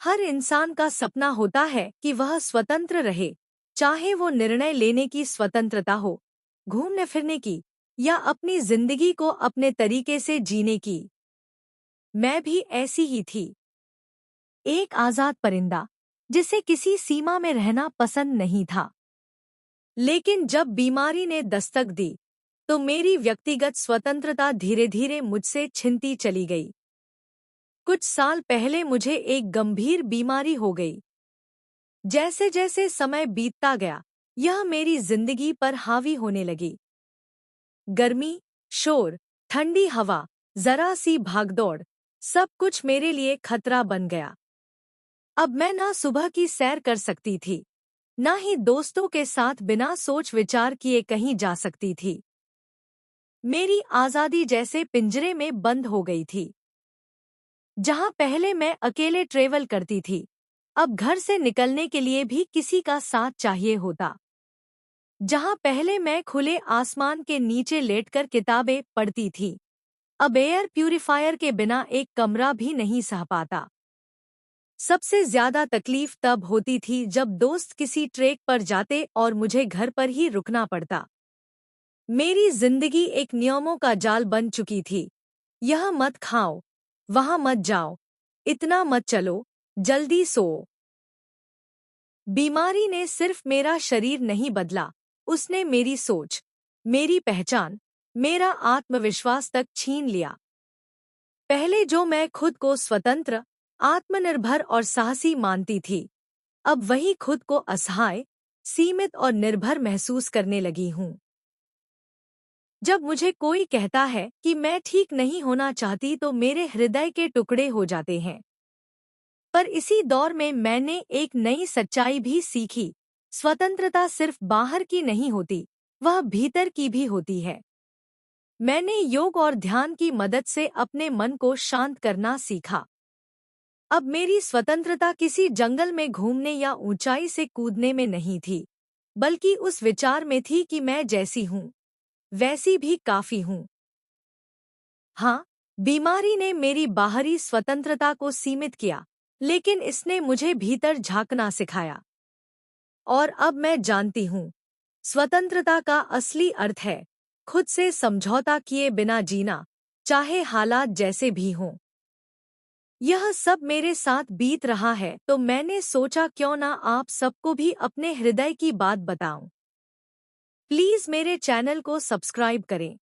हर इंसान का सपना होता है कि वह स्वतंत्र रहे, चाहे वो निर्णय लेने की स्वतंत्रता हो, घूमने फिरने की, या अपनी जिंदगी को अपने तरीके से जीने की। मैं भी ऐसी ही थी, एक आजाद परिंदा जिसे किसी सीमा में रहना पसंद नहीं था। लेकिन जब बीमारी ने दस्तक दी, तो मेरी व्यक्तिगत स्वतंत्रता धीरे धीरे मुझसे छिनती चली गई। कुछ साल पहले मुझे एक गंभीर बीमारी हो गई। जैसे जैसे समय बीतता गया, यह मेरी जिंदगी पर हावी होने लगी। गर्मी, शोर, ठंडी हवा, जरा सी भागदौड़, सब कुछ मेरे लिए खतरा बन गया। अब मैं ना सुबह की सैर कर सकती थी, ना ही दोस्तों के साथ बिना सोच विचार किए कहीं जा सकती थी। मेरी आजादी जैसे पिंजरे में बंद हो गई थी। जहां पहले मैं अकेले ट्रेवल करती थी, अब घर से निकलने के लिए भी किसी का साथ चाहिए होता। जहां पहले मैं खुले आसमान के नीचे लेटकर किताबें पढ़ती थी, अब एयर प्यूरिफायर के बिना एक कमरा भी नहीं सह पाता। सबसे ज्यादा तकलीफ तब होती थी जब दोस्त किसी ट्रेक पर जाते और मुझे घर पर ही रुकना पड़ता। मेरी जिंदगी एक नियमों का जाल बन चुकी थी। यह मत खाओ, वहां मत जाओ, इतना मत चलो, जल्दी सो। बीमारी ने सिर्फ मेरा शरीर नहीं बदला, उसने मेरी सोच, मेरी पहचान, मेरा आत्मविश्वास तक छीन लिया। पहले जो मैं खुद को स्वतंत्र, आत्मनिर्भर और साहसी मानती थी, अब वही खुद को असहाय, सीमित और निर्भर महसूस करने लगी हूँ। जब मुझे कोई कहता है कि मैं ठीक नहीं होना चाहती तो मेरे हृदय के टुकड़े हो जाते हैं। पर इसी दौर में मैंने एक नई सच्चाई भी सीखी। स्वतंत्रता सिर्फ बाहर की नहीं होती, वह भीतर की भी होती है। मैंने योग और ध्यान की मदद से अपने मन को शांत करना सीखा। अब मेरी स्वतंत्रता किसी जंगल में घूमने या ऊंचाई से कूदने में नहीं थी, बल्कि उस विचार में थी कि मैं जैसी हूँ, वैसी भी काफी हूँ। हाँ, बीमारी ने मेरी बाहरी स्वतंत्रता को सीमित किया, लेकिन इसने मुझे भीतर झांकना सिखाया। और अब मैं जानती हूँ, स्वतंत्रता का असली अर्थ है खुद से समझौता किए बिना जीना, चाहे हालात जैसे भी हों। यह सब मेरे साथ बीत रहा है तो मैंने सोचा क्यों ना आप सबको भी अपने हृदय की बात बताऊं। प्लीज मेरे चैनल को सब्सक्राइब करें।